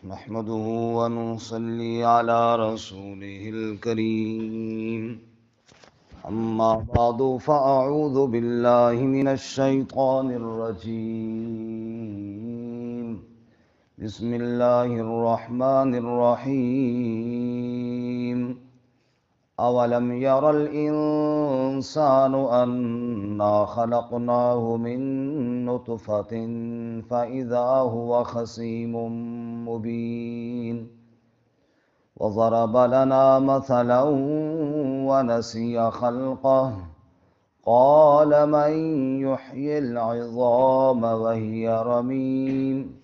نحمده ونصلي على رسوله الكريم أما بعد فأعوذ بالله من الشيطان الرجيم بسم الله الرحمن الرحيم أولم ير الإنسان أنا خلقناه من نطفة فإذا هو خصيم مبين وضرب لنا مثلا ونسي خلقه قال من يحيي العظام وهي رميم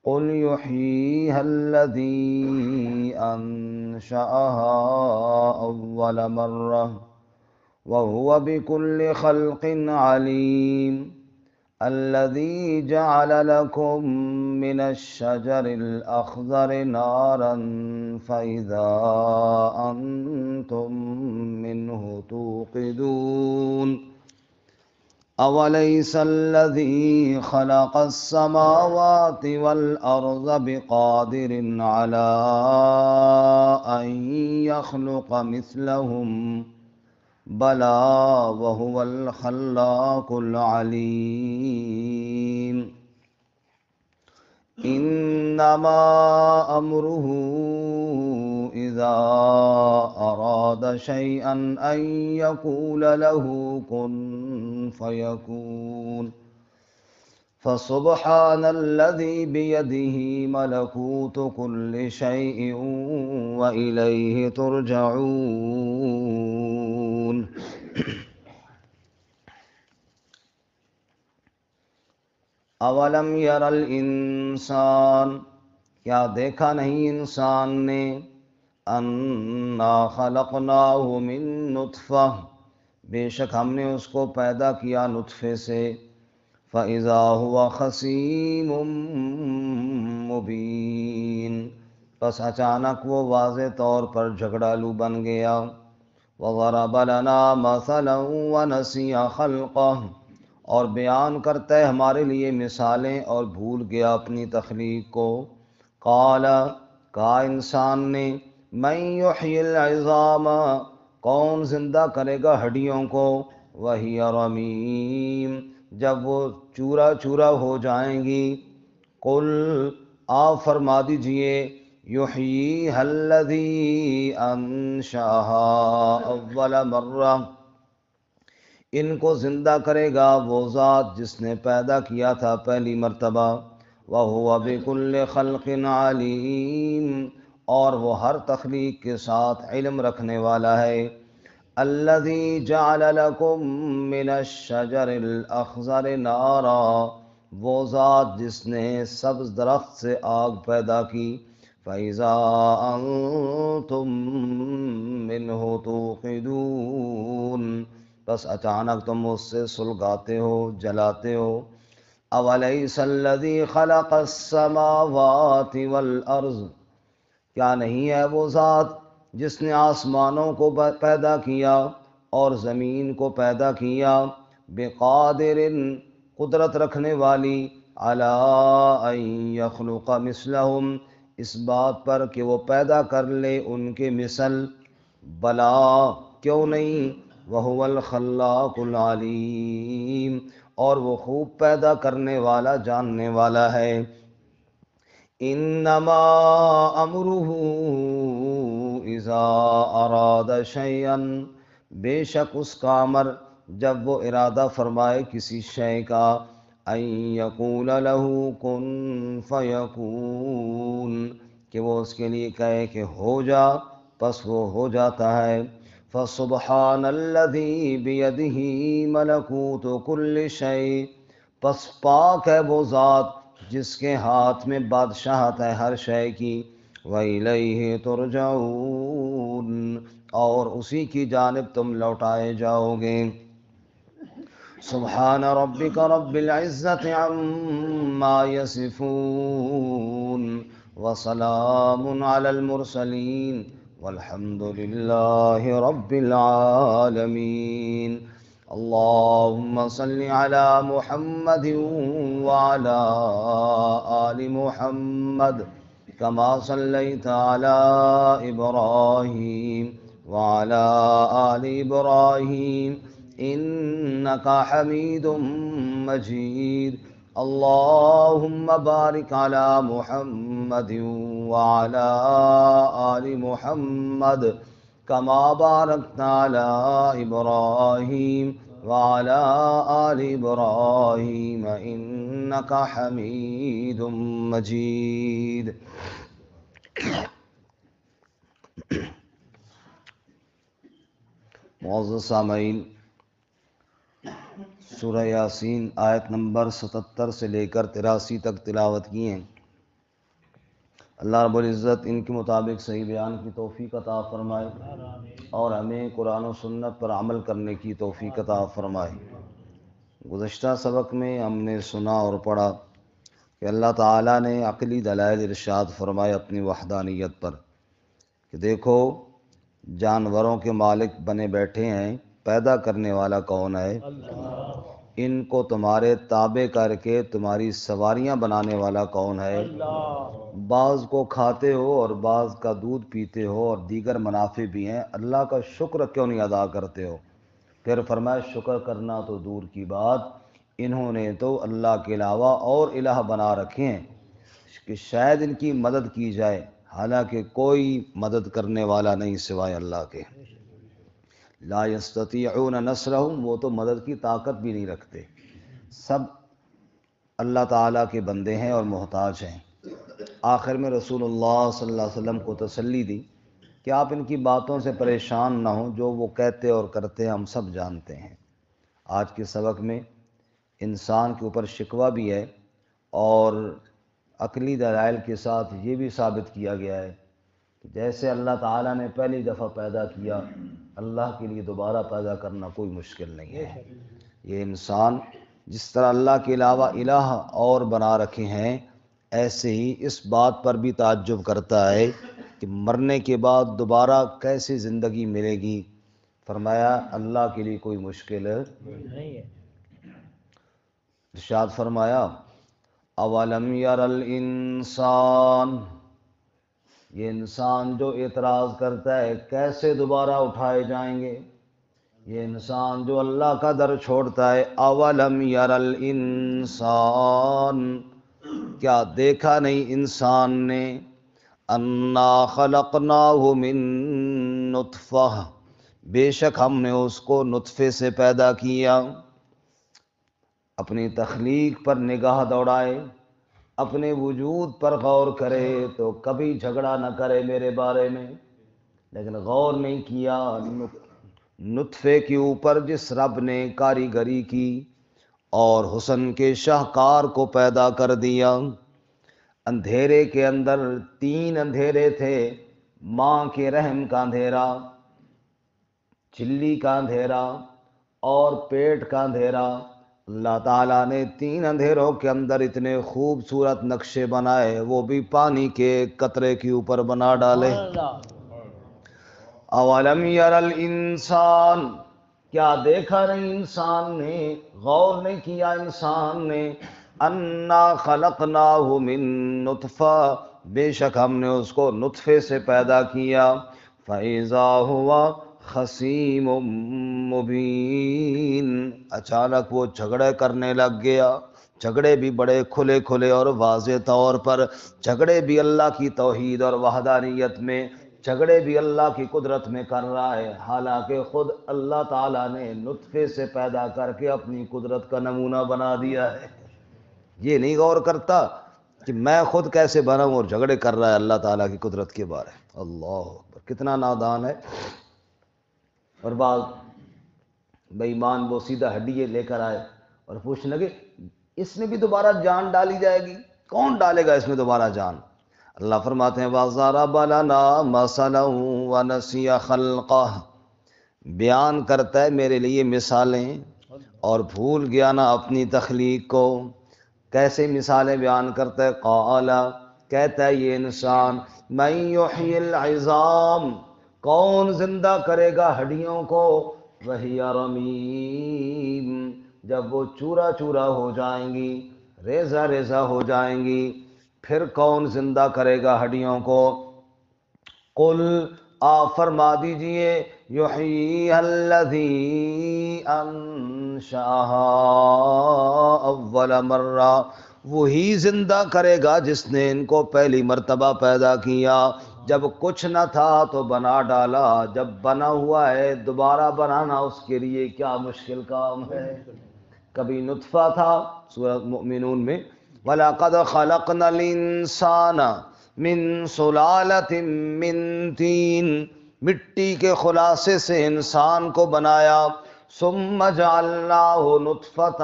قل يحييها الذي أنشأها أول مرة وهو بكل خلق عليم الذي جعل لكم من الشجر الأخضر نارا فإذا أنتم منه توقدون أوليس الذي خلق السماوات والأرض بقادر على أن يخلق مثلهم بلى وهو الخلاق العليم إنما أمره إذا أراد شيئا أن يقول له كن فيكون فسبحان الذي بيده ملكوت كل شيء وإليه ترجعون اولم یر الانسان، کیا دیکھا نہیں انسان نے، انا خلقناہ من نطفہ، بے شک ہم نے اس کو پیدا کیا نطفے سے، فَإِذَا هُوَ خَصِيمٌ مُبِينٌ، بس اچانک وہ واضح طور پر جھگڑالو بن گیا، وَضَرَبَ لَنَا مَثَلًا وَنَسِيَ خَلْقَهُ، اور بیان کرتا ہے ہمارے لیے مثالیں اور بھول گیا اپنی تخلیق کو، قال، کہا انسان نے، من یحیی العظام، کون زندہ کرے گا ہڈیوں کو، وہی رمیم، جب وہ چورا چورا ہو جائیں گی، قل، آپ فرما دیجئے، یحییھا الذی انشأھا اول مرہ، ان کو زندہ کرے گا وہ ذات جس نے پیدا کیا تھا پہلی مرتبہ، وَهُوَ بِكُلِّ خَلْقٍ عَلِيمٌ، اور وہ ہر تخلیق کے ساتھ علم رکھنے والا ہے، الَّذِي جَعَلَ لَكُم مِّنَ الشَّجَرِ الْأَخْضَرِ نَارًا، وہ ذات جس نے سبز درخت سے آگ پیدا کی، فَإِذَا أَنتُم مِّنْهُ تُوقِدُونَ، بس اچانک تم اس سے سلگاتے ہو، جلاتے ہو، اولیس الذی خلق السماوات والارض، کیا نہیں ہے وہ ذات جس نے آسمانوں کو پیدا کیا اور زمین کو پیدا کیا، بقادر، قدرت رکھنے والی، علی ان یخلق مثلہم، اس بات پر کہ وہ پیدا کر لے ان کے مثل، بلا، کیوں نہیں، وَهُوَ الْخَلَّاقُ الْعَلِيمُ، اور وہ خوب پیدا کرنے والا، جاننے والا ہے، انما امرہ اذا اراد شیئا، بے شک اس کا امر جب وہ ارادہ فرمائے کسی شے کا، ان یقول لہ کن فیکون، کہ وہ اس کے لیے کہے کہ ہو جا، پس وہ ہو جاتا ہے، فَسُبْحَانَ الَّذِي بِيَدِهِ مَلَكُوتُ كُلِّ شَيْءٍ، پس پاک ہے وہ ذات جس کے ہاتھ میں بادشاہت ہے ہر شے کی، وَإِلَيْهِ تُرْجَعُونَ، اور اسی کی جانب تم لوٹائے جاؤ گے، سبحان ربک رب العزت عما یصفون وسلام علی المرسلین والحمد للہ رب العالمین اللہم صل علی محمد وعلی آل محمد كما صليت على إبراهيم وعلى آل إبراهيم إنك حميد مجيد اللهم بارك على محمد وعلى آل محمد كما باركت على إبراهيم وعلى آل إبراهيم إنك حميد مجيد. معزز سامعین، سورہ یاسین آیت نمبر 77 سے لے کر 83 تک تلاوت کی ہیں۔ اللہ رب العزت ان کے مطابق صحیح بیان کی توفیق عطا فرمائے اور ہمیں قرآن و سنت پر عمل کرنے کی توفیق عطا فرمائے۔ گزشتہ سبق میں ہم نے سنا اور پڑھا کہ اللہ تعالیٰ نے عقلی دلائل ارشاد فرمائے اپنی وحدانیت پر کہ دیکھو جانوروں کے مالک بنے بیٹھے ہیں، پیدا کرنے والا کون ہے؟ ان کو تمہارے تابع کر کے تمہاری سواریاں بنانے والا کون ہے؟ بعض کو کھاتے ہو اور بعض کا دودھ پیتے ہو اور دیگر منافع بھی ہیں، اللہ کا شکر کیوں نہیں ادا کرتے ہو؟ پھر فرمایا شکر کرنا تو دور کی بات، انہوں نے تو اللہ کے علاوہ اور الہ بنا رکھے ہیں کہ شاید ان کی مدد کی جائے، حالانکہ کوئی مدد کرنے والا نہیں سوائے اللہ کے۔ لا یستطیعون نصرہم، وہ تو مدد کی طاقت بھی نہیں رکھتے، سب اللہ تعالیٰ کے بندے ہیں اور محتاج ہیں۔ آخر میں رسول اللہ صلی اللہ علیہ وسلم کو تسلی دی کہ آپ ان کی باتوں سے پریشان نہ ہوں، جو وہ کہتے اور کرتے ہیں ہم سب جانتے ہیں۔ آج کے سبق میں انسان کے اوپر شکوہ بھی ہے اور عقلی دلائل کے ساتھ یہ بھی ثابت کیا گیا ہے کہ جیسے اللہ تعالیٰ نے پہلی دفعہ پیدا کیا، اللہ کے لیے دوبارہ پیدا کرنا کوئی مشکل نہیں ہے۔ یہ انسان جس طرح اللہ کے علاوہ الہ اور بنا رکھے ہیں، ایسے ہی اس بات پر بھی تعجب کرتا ہے کہ مرنے کے بعد دوبارہ کیسے زندگی ملے گی۔ فرمایا اللہ کے لیے کوئی مشکل نہیں ہے۔ ارشاد فرمایا اولم یر الانسان، یہ انسان جو اعتراض کرتا ہے کیسے دوبارہ اٹھائے جائیں گے، یہ انسان جو اللہ کا در چھوڑتا ہے، اولم یر الانسان، کیا دیکھا نہیں انسان نے، انا خلقناہ من نطفہ، بے شک ہم نے اس کو نطفے سے پیدا کیا۔ اپنی تخلیق پر نگاہ دوڑائے، اپنے وجود پر غور کرے تو کبھی جھگڑا نہ کرے میرے بارے میں، لیکن غور نہیں کیا نطفے کے اوپر جس رب نے کاریگری کی اور حسن کے شاہکار کو پیدا کر دیا۔ اندھیرے کے اندر 3 اندھیرے تھے، ماں کے رحم کا اندھیرا، چلی کا اندھیرا اور پیٹ کا اندھیرا۔ اللہ تعالیٰ نے 3 اندھیروں کے اندر اتنے خوبصورت نقشے بنائے، وہ بھی پانی کے قطرے کے اوپر بنا ڈالے۔ اولم یر الانسان، کیا دیکھا نہیں انسان نے، غور نہیں کیا انسان نے، انا خلقناہ من نطفہ، بے شک ہم نے اس کو نطفے سے پیدا کیا، فاذا هو خصیم مبین، اچانک وہ جھگڑے کرنے لگ گیا، جھگڑے بھی بڑے کھلے کھلے اور واضح طور پر، جھگڑے بھی اللہ کی توحید اور وحدانیت میں، جھگڑے بھی اللہ کی قدرت میں کر رہا ہے، حالانکہ خود اللہ تعالیٰ نے نطفے سے پیدا کر کے اپنی قدرت کا نمونہ بنا دیا ہے۔ یہ نہیں غور کرتا کہ میں خود کیسے بنا ہوں اور جھگڑے کر رہا ہے اللہ تعالیٰ کی قدرت کے بارے۔ اللہ اکبر، کتنا نادان ہے۔ اور بعض بے ایمان وہ سیدھا ہڈیے لے کر آئے اور پوچھنے لگے اس میں بھی دوبارہ جان ڈالی جائے گی؟ کون ڈالے گا اس میں دوبارہ جان؟ اللہ فرماتے ہیں وَضَرَبَ لَنَا مَثَلًا وَنَسِيَ خَلْقَهُ، بیان کرتا ہے میرے لیے مثالیں اور بھول گیا نہ اپنی تخلیق کو۔ کیسے مثالیں بیان کرتا ہے؟ قَالَ، کہتا ہے یہ انسان، مَن يُحْيِي الْعِظَامَ، کون زندہ کرے گا ہڈیوں کو، وَهِيَ رَمِيمٌ، جب وہ چورا چورا ہو جائیں گی، ریزہ ریزہ ہو جائیں گی، پھر کون زندہ کرے گا ہڈیوں کو؟ قل آپ فرما دیجئے یحییھا الذی انشأھا اول مرہ، وہی زندہ کرے گا جس نے ان کو پہلی مرتبہ پیدا کیا۔ جب کچھ نہ تھا تو بنا ڈالا، جب بنا ہوا ہے دوبارہ بنانا اس کے لیے کیا مشکل کام ہے؟ کبھی نطفہ تھا سورۃ مؤمنون میں، وَلَقَدْ خَلَقْنَا الْإِنسَانَ مِنْ سُلَالَةٍ مِّن طِینٍ، مٹی کے خلاصے سے انسان کو بنایا، ثُمَّ جَعَلْنَاهُ نُطْفَةً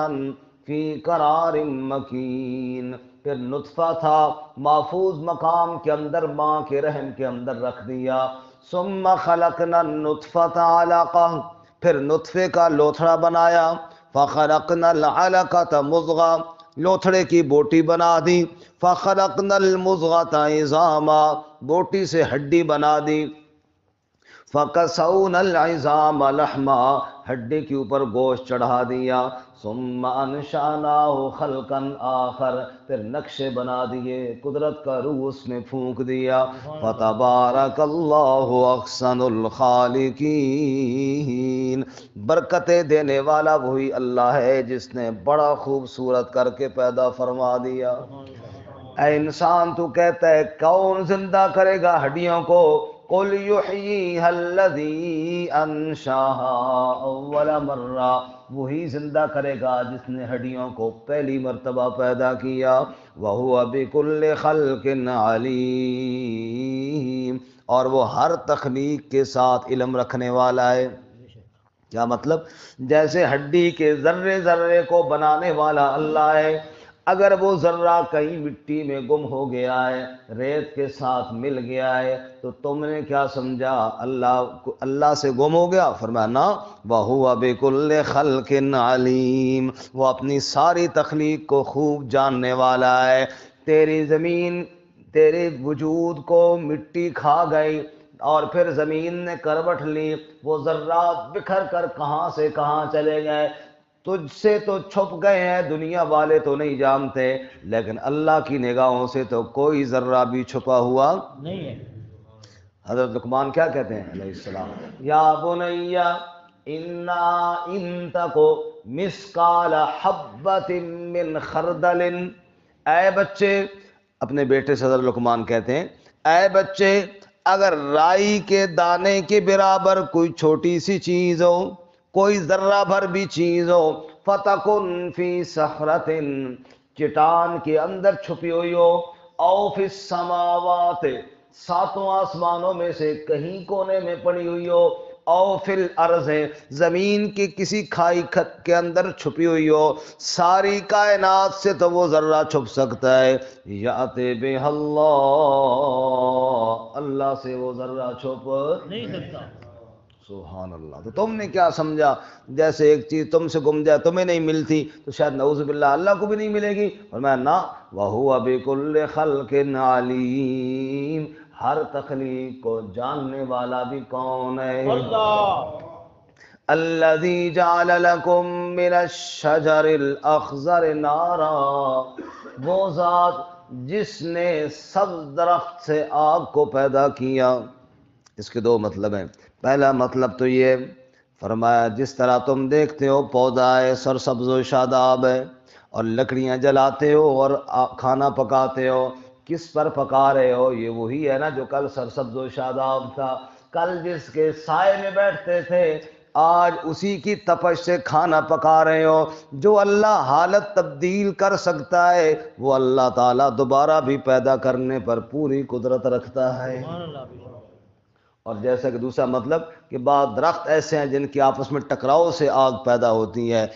فِي قَرَارٍ مَّکِین، پھر نطفہ تھا محفوظ مقام کے اندر، ماں کے رحم کے اندر رکھ دیا، ثُمَّ خَلَقْنَا النُّطْفَةَ عَلَقَةً، پھر نطفے کا لوتھڑا بنایا، فَخَلَقْنَا الْعَلَقَةَ مُضْغَةً، لوتھڑے کی بوٹی بنا دی، فَخَلَقْنَا الْمُضْغَةَ عِظَامًا، بوٹی سے ہڈی بنا دی، فَكَسَوْنَا الْعِظَامَ لَحْمًا، ہڈی کے اوپر گوشت چڑھا دیا، ثُمَّ أَنشَأْنَاهُ خَلْقًا آخَرَ، پھر نقشے بنا دیے، قدرت کا روح اس میں پھونک دیا، فَتَبَارَكَ اللَّهُ أَحْسَنُ الْخَالِقِينَ، برکتیں دینے والا وہی اللہ ہے جس نے بڑا خوبصورت کر کے پیدا فرما دیا۔ اے انسان تو کہتا ہے کون زندہ کرے گا ہڈیوں کو؟ قل یحییھا الذی انشأھا اول مرہ، وہی زندہ کرے گا جس نے ہڈیوں کو پہلی مرتبہ پیدا کیا، وہو بکل خلق علیم، اور وہ ہر تخلیق کے ساتھ علم رکھنے والا ہے۔ کیا مطلب؟ جیسے ہڈی کے ذرے ذرے کو بنانے والا اللہ ہے، اگر وہ ذرہ کہیں مٹی میں گم ہو گیا ہے، ریت کے ساتھ مل گیا ہے، تو تم نے کیا سمجھا اللہ سے گم ہو گیا؟ فرمایا نا، وَهُوَ بِكُلِّ خَلْقٍ عَلِيمٌ، وہ اپنی ساری تخلیق کو خوب جاننے والا ہے۔ تیری زمین تیرے وجود کو مٹی کھا گئی اور پھر زمین نے کروٹ لی، وہ ذرات بکھر کر کہاں سے کہاں چلے گئے، تجھ سے تو چھپ گئے ہیں، دنیا والے تو نہیں جانتے، لیکن اللہ کی نگاہوں سے تو کوئی ذرہ بھی چھپا ہوا نہیں ہے۔ حضرت لقمان کیا کہتے ہیں علیہ السلام؟ یا بنی انا ان تک مثقال حبۃ من خردل، اے بچے، اپنے بیٹے سے حضرت لقمان کہتے ہیں اے بچے، اگر رائی کے دانے کے برابر کوئی چھوٹی سی چیز ہو، کوئی ذرہ بھر بھی چیز ہو، فَتَكُنْ فِي صَخْرَةٍ، چٹان کے اندر چھپی ہوئی ہو، او فی السماوات، ساتوں آسمانوں میں سے کہیں کونے میں پڑی ہوئی ہو، او فی الارض، زمین کی کسی کھائی کھت کے اندر چھپی ہوئی ہو، ساری کائنات سے تو وہ ذرہ چھپ سکتا ہے، یأتی بہا اللہ، اللہ سے وہ ذرہ چھپ نہیں سکتا۔ سبحان اللہ۔ تو تم نے کیا سمجھا جیسے ایک چیز تم سے گم جائے تمہیں نہیں ملتی تو شاید نعوذ باللہ اللہ کو بھی نہیں ملے گی؟ فرمایا نا، وَهُوَ بِكُلِّ خَلْقٍ عَلِيمٌ، ہر تخلیق کو جاننے والا بھی کون ہے؟ اللہ۔ الَّذِي جَعَلَ لَكُم مِّنَ الشَّجَرِ الْأَخْضَرِ نَارًا، وہ ذات جس نے سبز درخت سے آگ کو پیدا کیا۔ اس کے دو مطلب ہیں۔ پہلا مطلب تو یہ فرمایا جس طرح تم دیکھتے ہو پودا ہے سرسبز و شاداب ہے، اور لکڑیاں جلاتے ہو اور کھانا پکاتے ہو، کس پر پکا رہے ہو؟ یہ وہی ہے نا جو کل سرسبز و شاداب تھا، کل جس کے سائے میں بیٹھتے تھے، آج اسی کی تپش سے کھانا پکا رہے ہو۔ جو اللہ حالت تبدیل کر سکتا ہے وہ اللہ تعالیٰ دوبارہ بھی پیدا کرنے پر پوری قدرت رکھتا ہے۔ اور جیسا کہ دوسرا مطلب کہ بعض درخت ایسے ہیں جن کی آپس میں ٹکراؤ سے آگ پیدا ہوتی ہے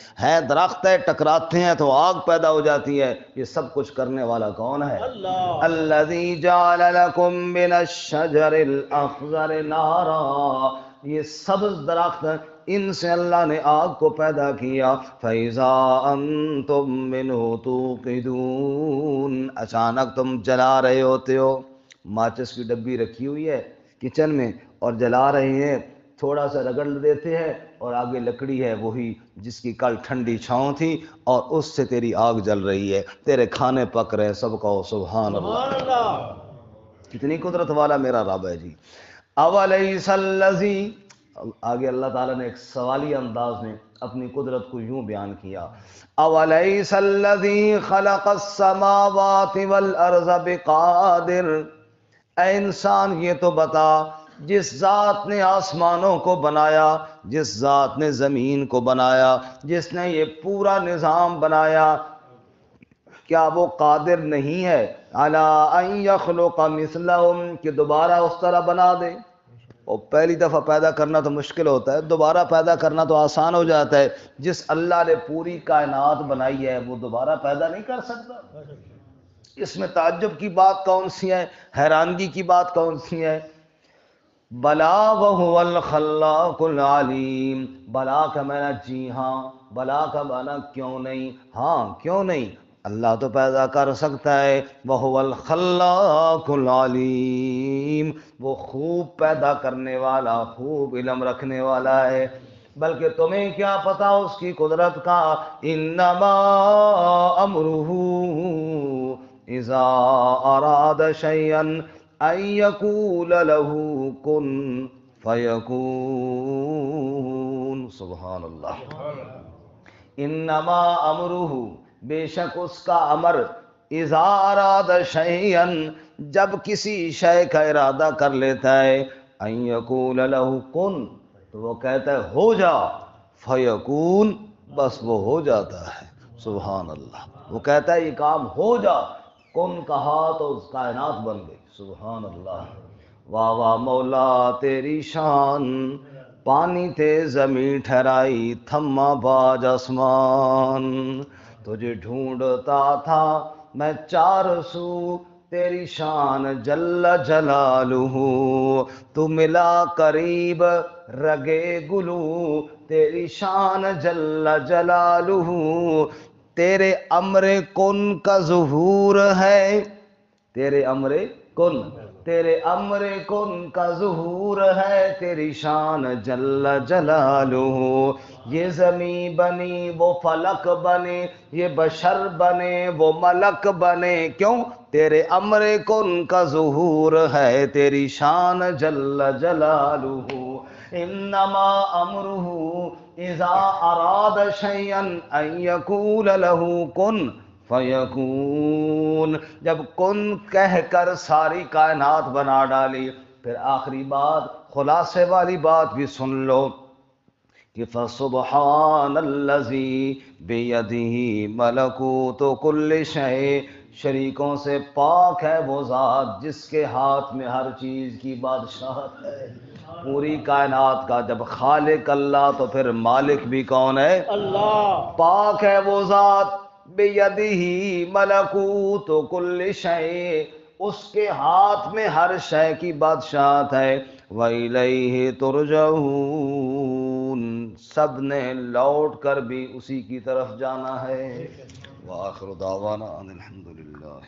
درخت ہے ٹکراتے ہیں تو آگ پیدا ہو جاتی ہے۔ یہ سب کچھ کرنے والا کون ہے؟ اللہ۔ الذی جعل لکم من الشجر الاخضر نارا، یہ سبز درخت ان سے اللہ نے آگ کو پیدا کیا، فَإِذَا أَنْتُمْ مِنْهُ تُوقِدُونَ، اچانک تم جلا رہے ہوتے ہو۔ ماچس کی ڈبی رکھی ہوئی ہے کچن میں اور جلا رہے ہیں، تھوڑا سا رگڑ دیتے ہیں اور آگے لکڑی ہے وہی جس کی کل ٹھنڈی چھاؤں تھی اور اس سے تیری آگ جل رہی ہے، تیرے کھانے پک رہے ہیں، سب کہو سبحان اللہ۔ کتنی قدرت والا میرا رب ہے جی۔ اولیس الذی، آگے اللہ تعالیٰ نے ایک سوالی انداز میں اپنی قدرت کو یوں بیان کیا، اولیس الذی خلق السماوات والارض بقادر، اے انسان یہ تو بتا جس ذات نے آسمانوں کو بنایا، جس ذات نے زمین کو بنایا، جس نے یہ پورا نظام بنایا، کیا وہ قادر نہیں ہے علی ان یخلق مثلہم کہ دوبارہ اس طرح بنا دے؟ اور پہلی دفعہ پیدا کرنا تو مشکل ہوتا ہے، دوبارہ پیدا کرنا تو آسان ہو جاتا ہے۔ جس اللہ نے پوری کائنات بنائی ہے وہ دوبارہ پیدا نہیں کر سکتا؟ اس میں تعجب کی بات کون سی ہے، حیرانگی کی بات کون سی ہے؟ بلا وہو الخلاق العلیم، بلا کا معنی جی ہاں، بلا کا معنی کیوں نہیں، ہاں کیوں نہیں، اللہ تو پیدا کر سکتا ہے، وہو الخلاق العلیم، وہ خوب پیدا کرنے والا، خوب علم رکھنے والا ہے۔ بلکہ تمہیں کیا پتا اس کی قدرت کا، انما امرہ اذا اراد شیئا ان یقول له کن فیکون، سبحان اللہ۔ انما امرہ، بے شک اس کا امر، اذا اراد شیئا، جب کسی شے کا ارادہ کر لیتا ہے، ان یقول له کن، تو وہ کہتا ہے ہو جا، فیکون، بس وہ ہو جاتا ہے، سبحان اللہ۔ وہ کہتا ہے یہ کام ہو جا، کن کہا تو اس کائنات بن گئی، سبحان اللہ۔ واہ واہ مولا تیری شان، پانی تھے زمیں ٹھہرائی، تھما باج آسمان، تجھے ڈھونڈتا تھا میں چار سو، تیری شان جل جلالہ، تو ملا قریب رگے گلو، تیری شان جل جلالہ، تیرے امر کن کا ظہور ہے، تیرے امر کن، تیرے امر کن کا ظہور ہے، تیری شان جل جلالہ، یہ زمین بنی وہ فلک بنے، یہ بشر بنے وہ ملک بنے، کیوں؟ تیرے امر کن کا ظہور ہے، تیری شان جل جلالہ، انما امرہ اذا اراد شیئا ان یقول له کن فیکون، جب کن کہہ کر ساری کائنات بنا ڈالی۔ پھر آخری بات، خلاصے والی بات بھی سن لو کہ فسبحان الذی بیدہ ملکوت کل شیء، شریکوں سے پاک ہے وہ ذات جس کے ہاتھ میں ہر چیز کی بادشاہت ہے۔ پوری کائنات کا جب خالق اللہ تو پھر مالک بھی کون ہے؟ اللہ۔ پاک ہے وہ ذات، بیدہ ملکوت کل شیء، اس کے ہاتھ میں ہر شے کی بادشاہت ہے، وَإِلَيْهِ تُرْجَعُونَ، سب نے لوٹ کر بھی اسی کی طرف جانا ہے۔ وآخر دعوانا ان الحمد للہ۔